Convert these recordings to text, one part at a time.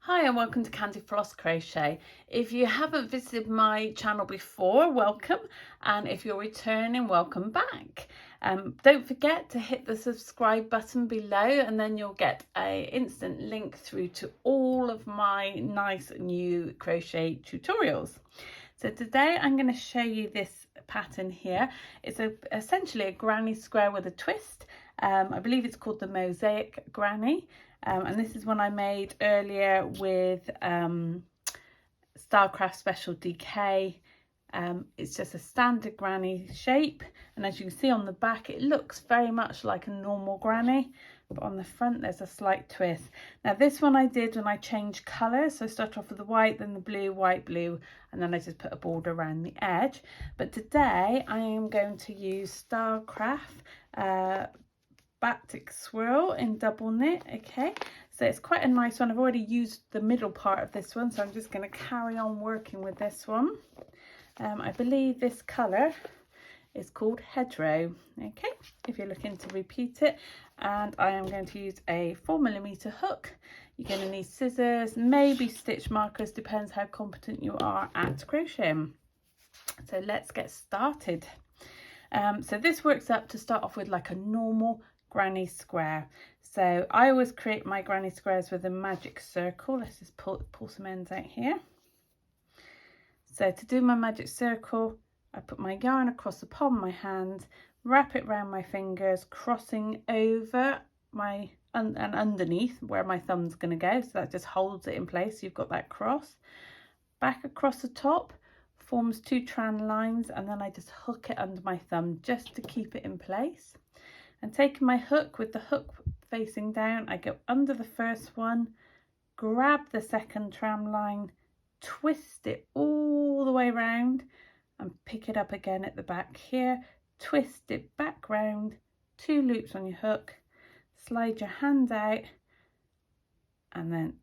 Hi and welcome to Candyfloss Crochet. If you haven't visited my channel before, welcome, and if you're returning, welcome back. Don't forget to hit the subscribe button below and then you'll get an instant link through to all of my nice new crochet tutorials. So today I'm going to show you this pattern here. It's essentially a granny square with a twist. I believe it's called the MOSAIC GRANNY. And this is one I made earlier with Stylecraft Special DK. It's just a standard granny shape, and as you can see on the back it looks very much like a normal granny, but on the front there's a slight twist. Now this one I did when I changed colours, so I started off with the white, then the blue, white, blue, and then I just put a border around the edge. But today I am going to use Stylecraft Batik Swirl in double knit. Okay, so it's quite a nice one. I've already used the middle part of this one, so I'm just going to carry on working with this one. I believe this colour is called Hedgerow. Okay, if you're looking to repeat it, and I am going to use a 4mm hook. You're going to need scissors, maybe stitch markers, depends how competent you are at crocheting. So let's get started. So this works up to start off with like a normal granny square. So I always create my granny squares with a magic circle. Let's just pull some ends out here. So to do my magic circle, I put my yarn across the palm of my hand, wrap it around my fingers, crossing over my and underneath where my thumb's going to go, so that just holds it in place. You've got that cross back across the top, forms 2 tran lines, and then I just hook it under my thumb just to keep it in place. And taking my hook with the hook facing down, I go under the first one, grab the second tram line, twist it all the way around and pick it up again at the back here, twist it back round, 2 loops on your hook, slide your hand out and then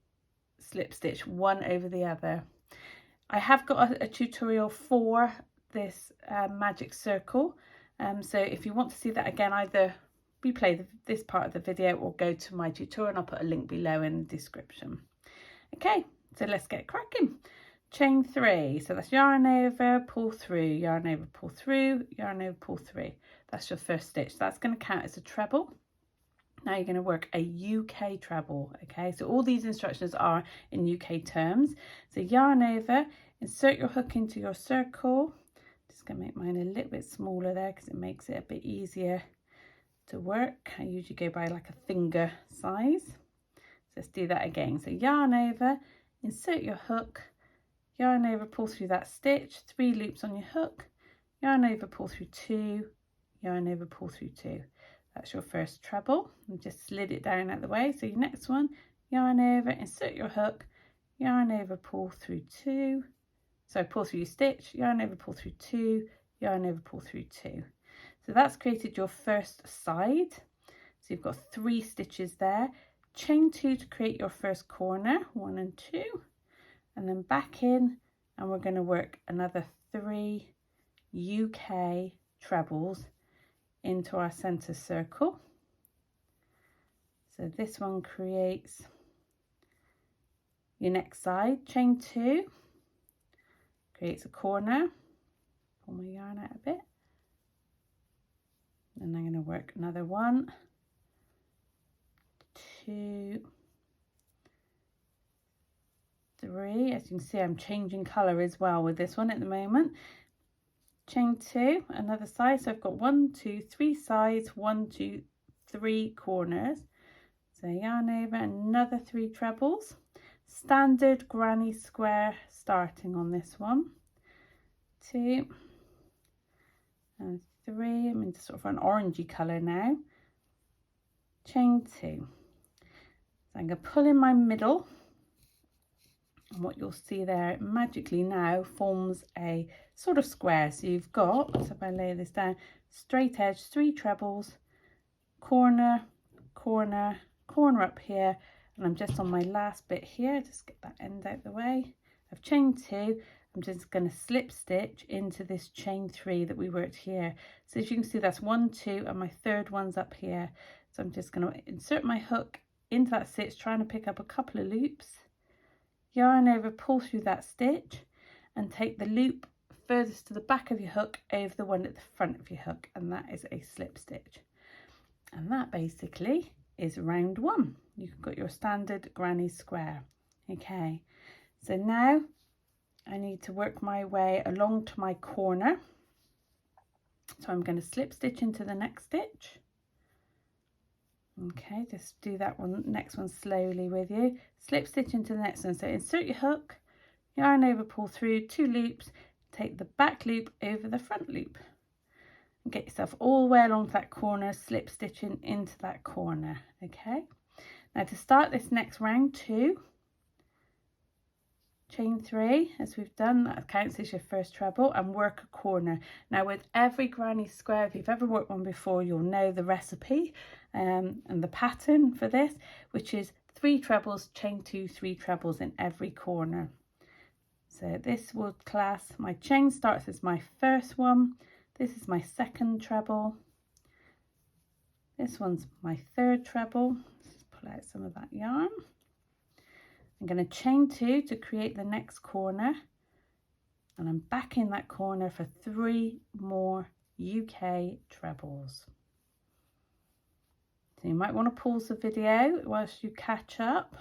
slip stitch one over the other. I have got a tutorial for this magic circle, so if you want to see that again, either replay this part of the video or go to my tutorial, and I'll put a link below in the description. Okay, so let's get cracking. Chain 3, so that's yarn over, pull through, yarn over, pull through, yarn over, pull through. That's your first stitch. So that's going to count as a treble. Now you're going to work a UK treble. Okay, so all these instructions are in UK terms. So yarn over, insert your hook into your circle. Just going to make mine a little bit smaller there because it makes it a bit easier to work. I usually go by like a finger size. So let's do that again. So yarn over, insert your hook, yarn over, pull through that stitch, 3 loops on your hook, yarn over, pull through 2, yarn over, pull through 2. That's your first treble. And just slid it down out of the way. So your next one, yarn over, insert your hook, yarn over, pull through 2. So pull through your stitch, yarn over, pull through 2, yarn over, pull through 2. So that's created your first side. So you've got 3 stitches there. Chain 2 to create your first corner, 1 and 2, and then back in, and we're going to work another 3 UK trebles into our center circle. So this one creates your next side. Chain 2 creates a corner. Pull my yarn out a bit. And I'm going to work another 1, 2, 3. As you can see, I'm changing colour as well with this one at the moment. Chain 2, another side. So I've got 1, 2, 3 sides, 1, 2, 3 corners. So yarn over, another 3 trebles. Standard granny square starting on this one. 2 and 3. I'm into sort of an orangey colour now. Chain 2. So I'm going to pull in my middle, and what you'll see there magically now forms a sort of square. So you've got, so if I lay this down, straight edge, 3 trebles, corner, corner, corner up here, and I'm just on my last bit here. Just get that end out the way. I've chained 2. I'm just going to slip stitch into this chain 3 that we worked here. So as you can see, that's 1, 2, and my third one's up here. So I'm just going to insert my hook into that stitch, trying to pick up a couple of loops, yarn over, pull through that stitch and take the loop furthest to the back of your hook over the one at the front of your hook, and that is a slip stitch. And that basically is round 1. You've got your standard granny square. Okay, so now I need to work my way along to my corner. So I'm going to slip stitch into the next stitch. Okay, just do that one, next one slowly with you. Slip stitch into the next one. So insert your hook, yarn over, pull through 2 loops, take the back loop over the front loop and get yourself all the way along to that corner, slip stitching into that corner. Okay, now to start this next round 2, chain 3 as we've done, that counts as your first treble, and work a corner. Now with every granny square, if you've ever worked one before, you'll know the recipe and the pattern for this, which is 3 trebles, chain 2, 3 trebles in every corner. So this would class, my chain starts as my first one, this is my second treble, this one's my third treble. Let's just pull out some of that yarn. I'm going to chain 2 to create the next corner, and I'm back in that corner for 3 more UK trebles. So you might want to pause the video whilst you catch up,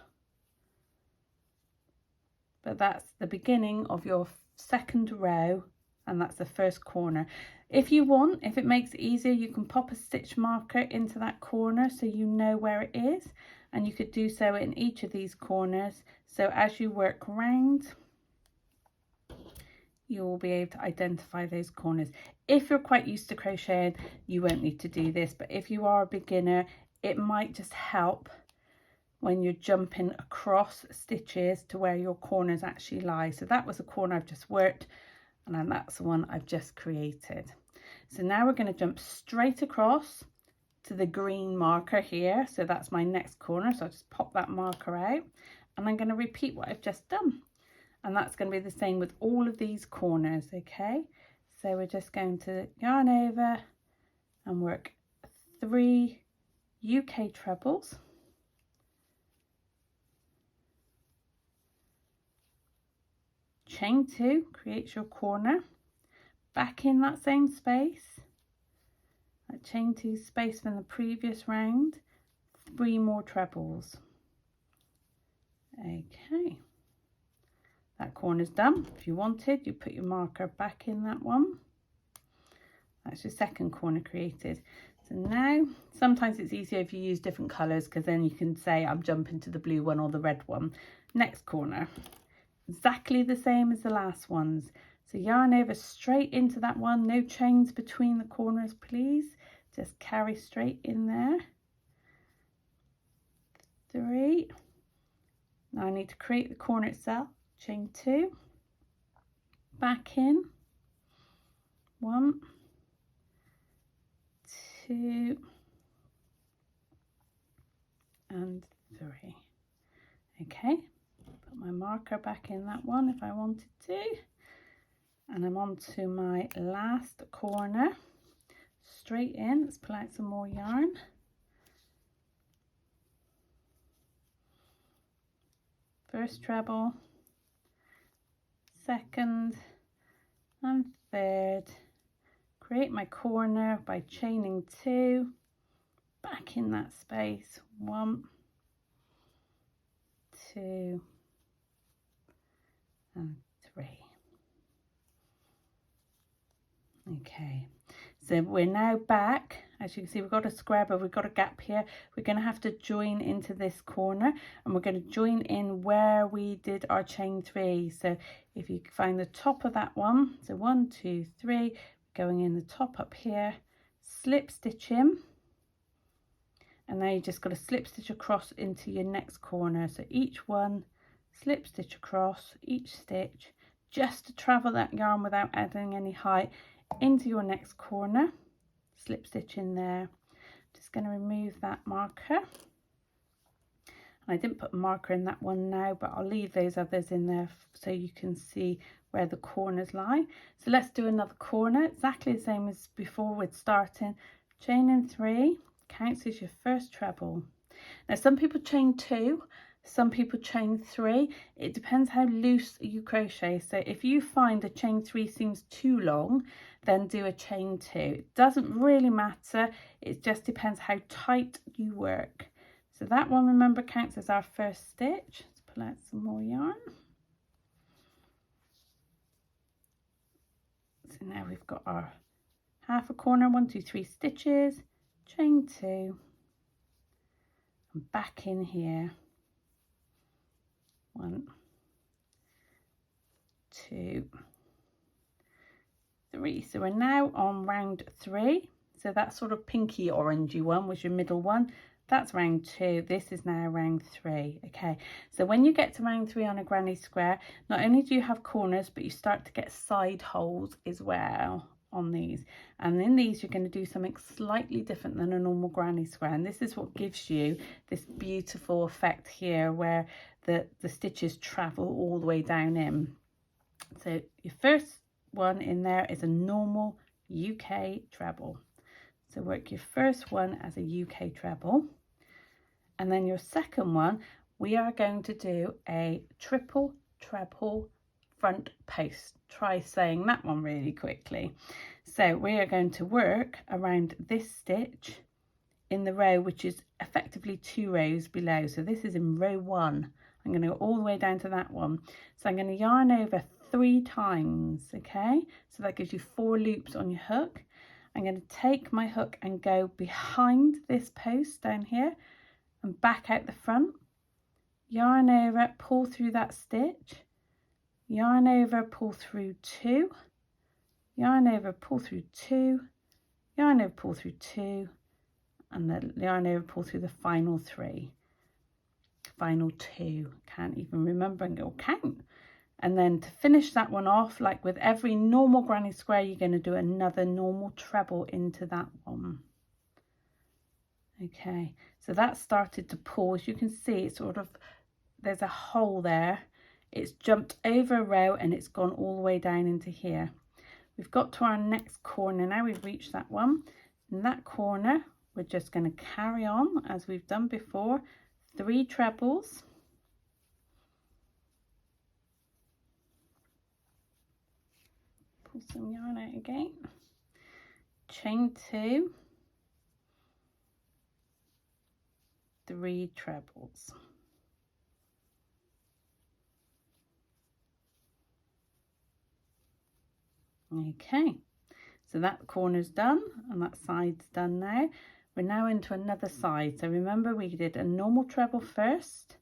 but that's the beginning of your second row, and that's the first corner. If you want, if it makes it easier, you can pop a stitch marker into that corner so you know where it is, and you could do so in each of these corners. So as you work round, you will be able to identify those corners. If you're quite used to crocheting, you won't need to do this, but if you are a beginner, it might just help when you're jumping across stitches to where your corners actually lie. So that was a corner I've just worked, and then that's the one I've just created. So now we're going to jump straight across to the green marker here. So that's my next corner. So I'll just pop that marker out, and I'm going to repeat what I've just done. And that's going to be the same with all of these corners. Okay, so we're just going to yarn over and work 3 UK trebles. Chain 2 creates your corner, back in that same space, that chain 2 space from the previous round, 3 more trebles. Okay, that corner's done. If you wanted, you put your marker back in that one. That's your second corner created. So now, sometimes it's easier if you use different colours, because then you can say I'm jumping to the blue one or the red one. Next corner, exactly the same as the last ones. So yarn over straight into that one, no chains between the corners please, just carry straight in there. 3. Now I need to create the corner itself. Chain 2, back in, 1, 2 and 3. Okay, put my marker back in that one if I wanted to, and I'm on to my last corner. Straight in, let's pull out some more yarn. First treble, second and third. Create my corner by chaining 2, back in that space, 1, 2 and 3. Okay, so we're now back. As you can see, we've got a square, but we've got a gap here. We're going to have to join into this corner, and we're going to join in where we did our chain 3. So if you find the top of that one, so 1, 2, 3, going in the top up here, slip stitch in, and now you just got to slip stitch across into your next corner. So each one, slip stitch across each stitch, just to travel that yarn without adding any height into your next corner. Slip stitch in there. Just going to remove that marker, and I didn't put a marker in that one now, but I'll leave those others in there so you can see where the corners lie. So let's do another corner, exactly the same as before with starting. Chain in 3 counts as your first treble. Now some people chain 2, Some people chain 3. It depends how loose you crochet. So if you find a chain 3 seems too long, then do a chain 2. It doesn't really matter. It just depends how tight you work. So that one, remember, counts as our first stitch. Let's pull out some more yarn. So now we've got our half a corner, 1, 2, 3 stitches, chain 2, and back in here. 1, 2, 3. So we're now on round 3. So that sort of pinky orangey one was your middle one. That's round 2. This is now round 3. Okay, so when you get to round 3 on a granny square, not only do you have corners, but you start to get side holes as well on these. And in these, you're going to do something slightly different than a normal granny square. And this is what gives you this beautiful effect here where the stitches travel all the way down in. So your first one in there is a normal UK treble. So work your first one as a UK treble. And then your second one, we are going to do a triple treble front post. Try saying that one really quickly. So we are going to work around this stitch in the row, which is effectively 2 rows below. So this is in row 1. I'm going to go all the way down to that one. So I'm going to yarn over 3 times, okay? So that gives you 4 loops on your hook. I'm going to take my hook and go behind this post down here and back out the front. Yarn over, pull through that stitch. Yarn over, pull through 2. Yarn over, pull through 2. Yarn over, pull through 2. And then yarn over, pull through the final 3. Final 2. Can't even remember and go count. And then to finish that one off, like with every normal granny square, you're going to do another normal treble into that one. Okay, so that started to pull. As you can see, it's sort of, there's a hole there. It's jumped over a row and it's gone all the way down into here. We've got to our next corner now. We've reached that one. In that corner, we're just going to carry on as we've done before. 3 trebles. Pull some yarn out again. Chain 2. 3 trebles. Okay, so that corner's done and that side's done now. We're now into another side. So remember, we did a normal treble first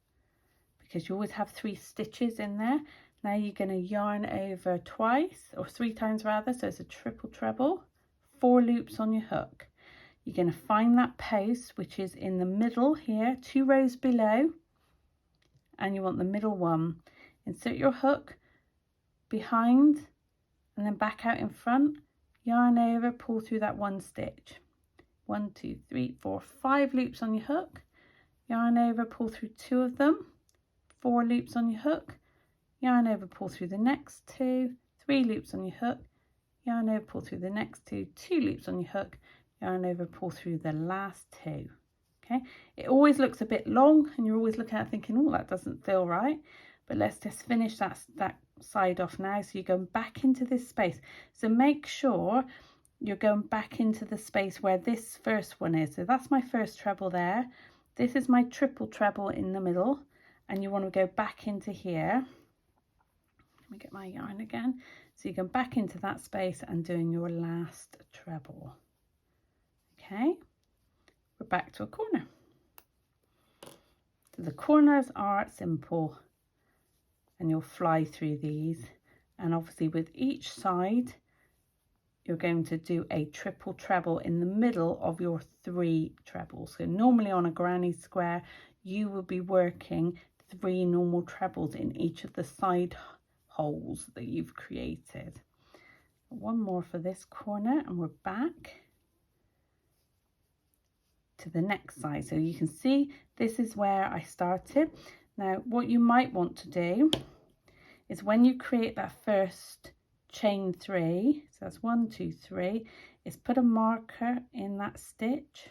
because you always have 3 stitches in there. Now you're going to yarn over twice, or 3 times rather, so it's a triple treble, 4 loops on your hook. You're going to find that post, which is in the middle here, 2 rows below, and you want the middle one. Insert your hook behind and then back out in front, yarn over, pull through that 1 stitch. 1, 2, 3, 4, 5 loops on your hook, yarn over, pull through 2 of them, 4 loops on your hook, yarn over, pull through the next 2, 3 loops on your hook, yarn over, pull through the next 2, 2 loops on your hook, yarn over, pull through the last 2. Okay, it always looks a bit long and you're always looking at it thinking, oh, that doesn't feel right. But let's just finish that side off now. So you're going back into this space. So make sure you're going back into the space where this first one is. So that's my first treble there. This is my triple treble in the middle. And you want to go back into here. Let me get my yarn again. So you go back into that space and doing your last treble. Okay, we're back to a corner. So the corners are simple and you'll fly through these, and obviously with each side you're going to do a triple treble in the middle of your 3 trebles. So normally on a granny square you will be working 3 normal trebles in each of the side holes that you've created. One more for this corner and we're back to the next side. So you can see this is where I started. Now what you might want to do is when you create that first chain 3, so that's 1, 2, 3, is put a marker in that stitch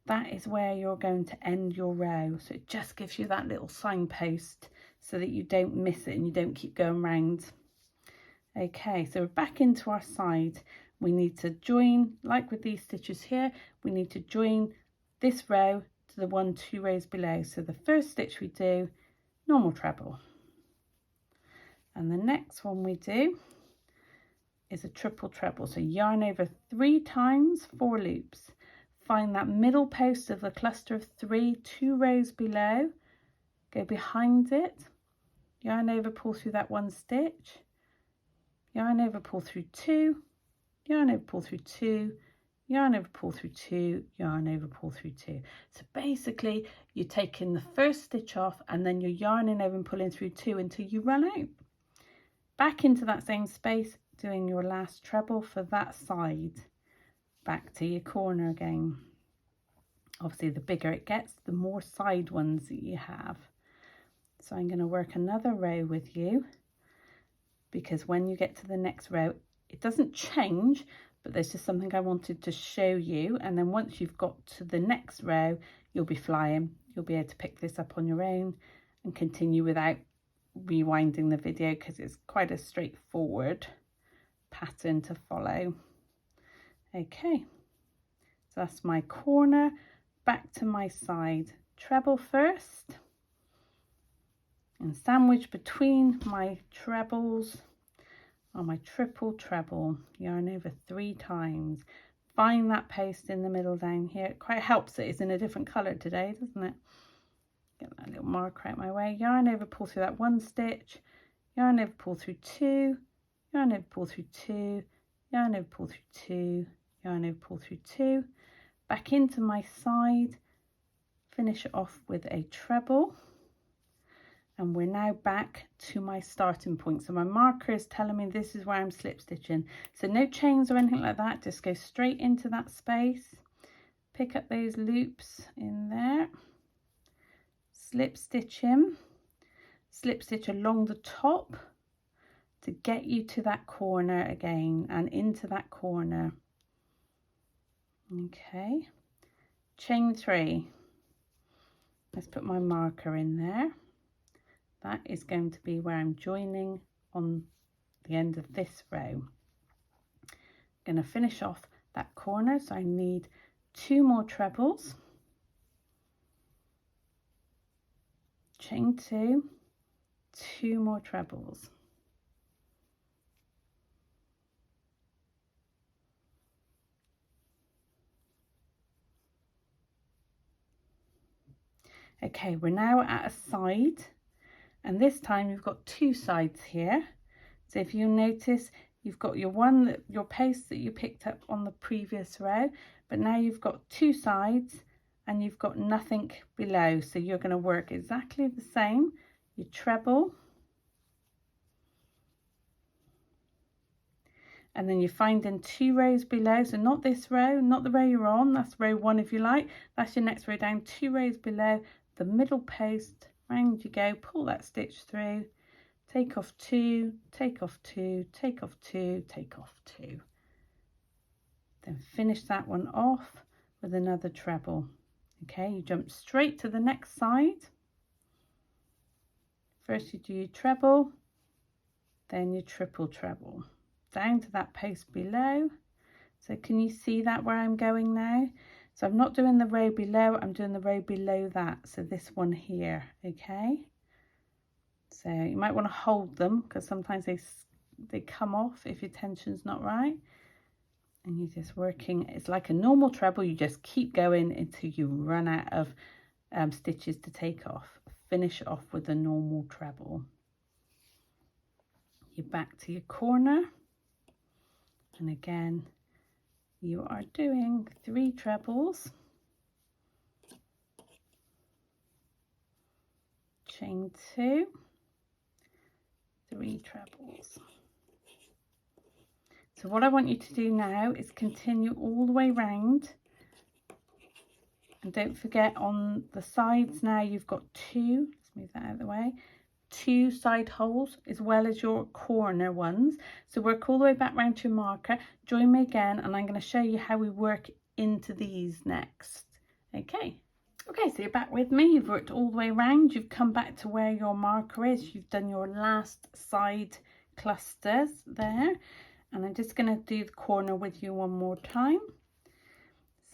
that is where you're going to end your row. So it just gives you that little signpost so that you don't miss it and you don't keep going round. Okay, so we're back into our side. We need to join, like with these stitches here, we need to join this row to the 1 2 rows below. So the first stitch we do, normal treble. And the next one we do is a triple treble. So yarn over 3 times, 4 loops. Find that middle post of the cluster of 3, 2 rows below, go behind it, yarn over, pull through that 1 stitch, yarn over, pull through 2, yarn over, pull through 2, yarn over, pull through 2, yarn over, pull through 2. So basically you're taking the first stitch off and then you're yarning over and pulling through 2 until you run out. Back into that same space, doing your last treble for that side. Back to your corner again. Obviously the bigger it gets, the more side ones that you have. So I'm going to work another row with you, because when you get to the next row it doesn't change, but there's just something I wanted to show you. And then once you've got to the next row, you'll be flying. You'll be able to pick this up on your own and continue without rewinding the video, because it's quite a straightforward pattern to follow. Okay, so that's my corner. Back to my side, treble first and sandwich between my trebles on my triple treble, yarn over 3 times. Find that post in the middle down here. It quite helps that it's in a different colour today, doesn't it? Get that little marker out my way, yarn over, pull through that 1 stitch, yarn over, pull through 2, yarn over, pull through 2, yarn over, pull through 2, yarn over, pull through 2, back into my side, finish it off with a treble, and we're now back to my starting point. So my marker is telling me this is where I'm slip stitching. So no chains or anything like that, just go straight into that space, pick up those loops in there, slip stitch in, slip stitch along the top to get you to that corner again and into that corner. Okay, chain 3. Let's put my marker in there. That is going to be where I'm joining on the end of this row. I'm going to finish off that corner, so I need 2 more trebles, chain 2, 2 more trebles. Okay, we're now at a side, and this time you've got 2 sides here. So if you notice, you've got your post that you picked up on the previous row, but now you've got 2 sides and you've got nothing below. So you're going to work exactly the same. You treble, and then you're finding 2 rows below. So not this row, not the row you're on, that's row 1 if you like. That's your next row down, 2 rows below the middle post, round you go, pull that stitch through, take off 2, take off 2, take off 2, take off 2. Then finish that one off with another treble. Okay, you jump straight to the next side. First you do your treble, then your triple treble, down to that post below. So can you see that where I'm going now? So I'm not doing the row below, I'm doing the row below that. So this one here, okay? So you might want to hold them, because sometimes they come off if your tension's not right. And you're just working, it's like a normal treble, you just keep going until you run out of stitches to take off. Finish off with a normal treble. You're back to your corner, and again you are doing 3 trebles, chain 2, 3 trebles. So what I want you to do now is continue all the way round, and don't forget on the sides now you've got 2, let's move that out of the way, 2 side holes as well as your corner ones. So work all the way back round to your marker, join me again, and I'm going to show you how we work into these next. Okay, so you're back with me. You've worked all the way around. You've come back to where your marker is. You've done your last side clusters there. And I'm just going to do the corner with you one more time.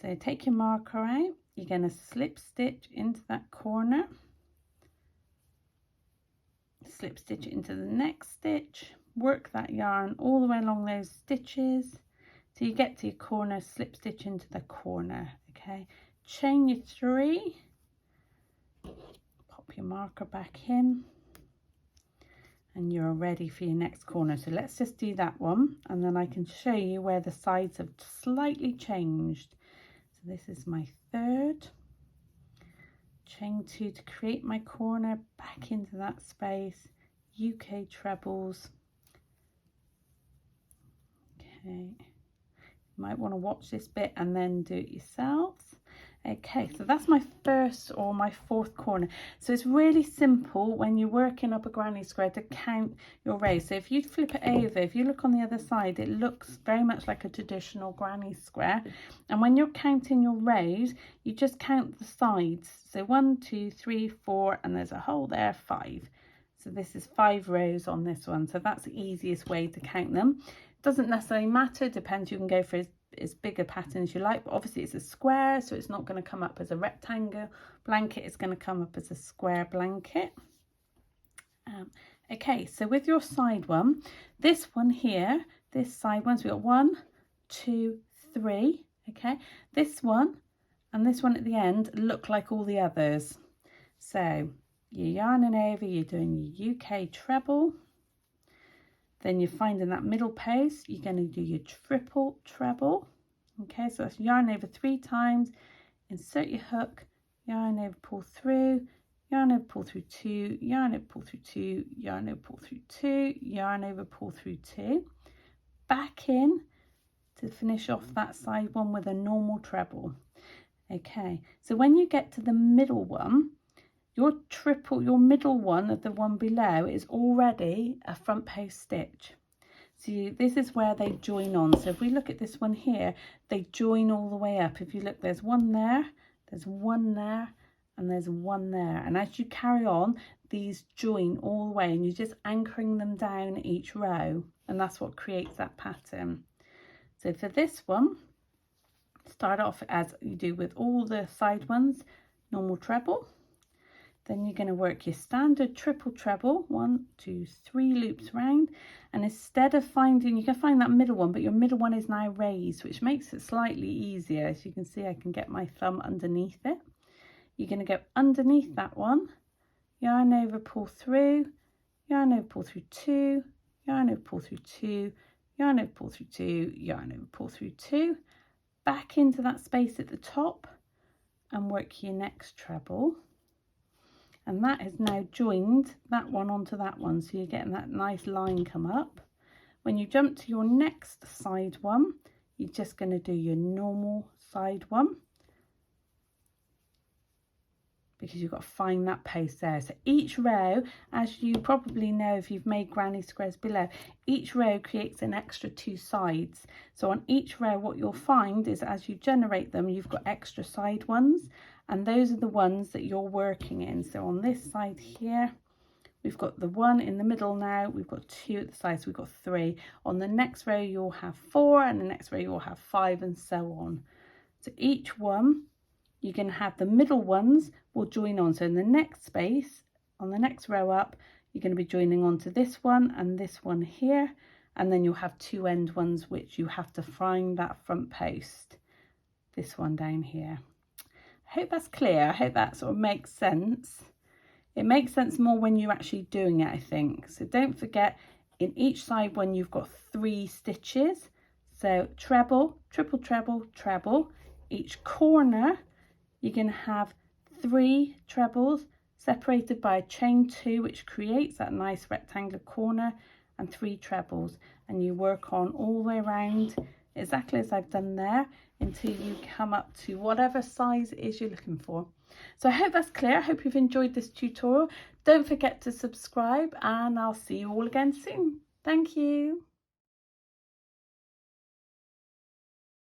So take your marker out. You're going to slip stitch into that corner. Slip stitch into the next stitch. Work that yarn all the way along those stitches till you get to your corner. Slip stitch into the corner. Okay. Chain your 3. Pop your marker back in. And you're ready for your next corner. So let's just do that one, and then I can show you where the sides have slightly changed. So this is my 3rd. Chain 2 to create my corner, back into that space, UK trebles. Okay, you might want to watch this bit and then do it yourselves. Okay, so that's my 1st or my 4th corner. So it's really simple when you're working up a granny square to count your rows. So if you flip it over, if you look on the other side, it looks very much like a traditional granny square. And when you're counting your rows, you just count the sides. So 1, 2, 3, 4, and there's a hole there, 5. So this is 5 rows on this one. So that's the easiest way to count them. Doesn't necessarily matter, depends. You can go for as big a pattern as you like, but obviously it's a square, so it's not going to come up as a rectangle blanket. It's going to come up as a square blanket. Okay, so with your side one, this one here, this side one, so we've got 1, 2, 3. Okay, this one and this one at the end look like all the others. So you're yarning over, you're doing your UK treble. Then you're finding that middle post, you're going to do your triple treble. Okay, so that's yarn over 3 times, insert your hook, yarn over, pull through, yarn over, pull through 2, yarn over, pull through 2, yarn over, pull through 2, yarn over, pull through 2. Back in to finish off that side one with a normal treble. Okay, so when you get to the middle one, your middle one of the one below is already a front post stitch. So this is where they join on. So if we look at this one here, they join all the way up. If you look, there's one there, there's one there, and there's one there. And as you carry on, these join all the way, and you're just anchoring them down each row. And that's what creates that pattern. So for this one, start off as you do with all the side ones, normal treble. Then you're going to work your standard triple treble, 1, 2, 3 loops round, and instead of finding, you can find that middle one, but your middle one is now raised, which makes it slightly easier. As you can see, I can get my thumb underneath it. You're going to go underneath that one, yarn over, pull through, yarn over, pull through 2, yarn over, pull through 2, yarn over, pull through 2, yarn over, pull through 2, back into that space at the top, and work your next treble. And that has now joined that one onto that one, so you're getting that nice line come up. When you jump to your next side one, you're just going to do your normal side one, because you've got to find that post there. So each row, as you probably know if you've made granny squares below, each row creates an extra 2 sides. So on each row, what you'll find is as you generate them, you've got extra side ones, and those are the ones that you're working in. So on this side here, we've got the 1 in the middle now, we've got 2 at the side, so we've got 3. On the next row you'll have 4, and the next row you'll have 5, and so on. So each one, you're going to have the middle ones will join on. So in the next space, on the next row up, you're going to be joining on to this one and this one here, and then you'll have 2 end ones which you have to find that front post, this one down here. I hope that's clear. I hope that sort of makes sense. It makes sense more when you're actually doing it, I think. So don't forget, in each side one you've got 3 stitches. So treble, triple treble, treble. Each corner you're going to have 3 trebles separated by a chain 2, which creates that nice rectangular corner, and 3 trebles. And you work on all the way around exactly as I've done there until you come up to whatever size it is you're looking for. So I hope that's clear. I hope you've enjoyed this tutorial. Don't forget to subscribe, and I'll see you all again soon. Thank you.